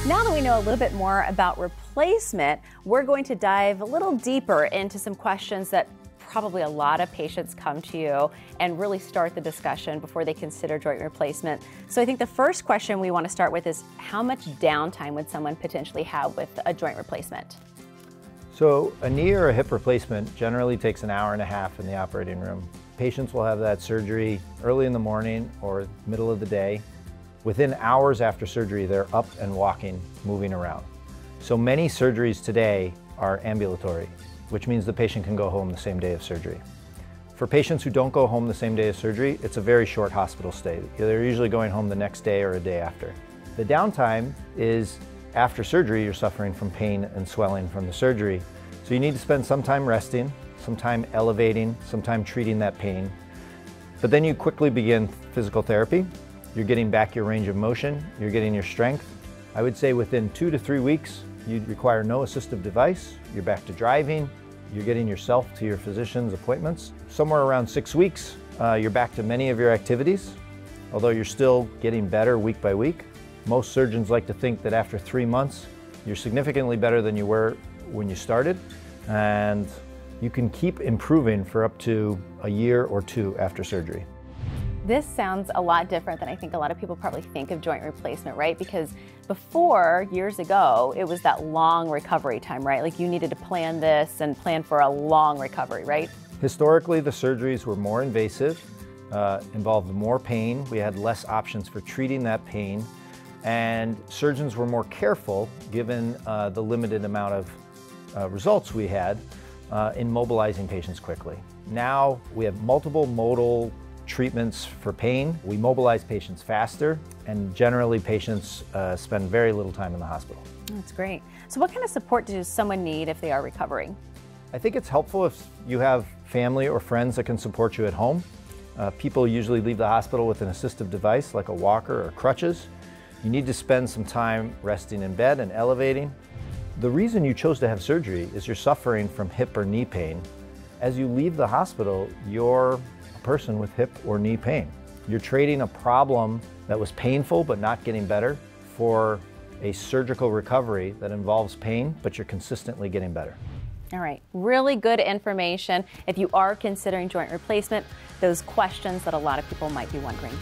Now that we know a little bit more about replacement, we're going to dive a little deeper into some questions that probably a lot of patients come to you and really start the discussion before they consider joint replacement. So I think the first question we want to start with is, how much downtime would someone potentially have with a joint replacement? So a knee or a hip replacement generally takes an hour and a half in the operating room. Patients will have that surgery early in the morning or middle of the day. Within hours after surgery, they're up and walking, moving around. So many surgeries today are ambulatory, which means the patient can go home the same day of surgery. For patients who don't go home the same day of surgery, it's a very short hospital stay. They're usually going home the next day or a day after. The downtime is after surgery, you're suffering from pain and swelling from the surgery. So you need to spend some time resting, some time elevating, some time treating that pain. But then you quickly begin physical therapy. You're getting back your range of motion, you're getting your strength. I would say within 2 to 3 weeks, you require no assistive device, you're back to driving, you're getting yourself to your physician's appointments. Somewhere around 6 weeks, you're back to many of your activities, although you're still getting better week by week. Most surgeons like to think that after 3 months, you're significantly better than you were when you started, and you can keep improving for up to a year or two after surgery. This sounds a lot different than I think a lot of people probably think of joint replacement, right? Because before, years ago, it was that long recovery time, right? Like you needed to plan this and plan for a long recovery, right? Historically, the surgeries were more invasive, involved more pain. We had less options for treating that pain, and surgeons were more careful, given the limited amount of results we had, in mobilizing patients quickly. Now we have multiple modal treatments for pain. We mobilize patients faster, and generally patients spend very little time in the hospital. That's great. So what kind of support does someone need if they are recovering? I think it's helpful if you have family or friends that can support you at home. People usually leave the hospital with an assistive device like a walker or crutches. You need to spend some time resting in bed and elevating. The reason you chose to have surgery is you're suffering from hip or knee pain. As you leave the hospital, you're person with hip or knee pain. You're trading a problem that was painful but not getting better for a surgical recovery that involves pain, but you're consistently getting better. All right, really good information if you are considering joint replacement, those questions that a lot of people might be wondering.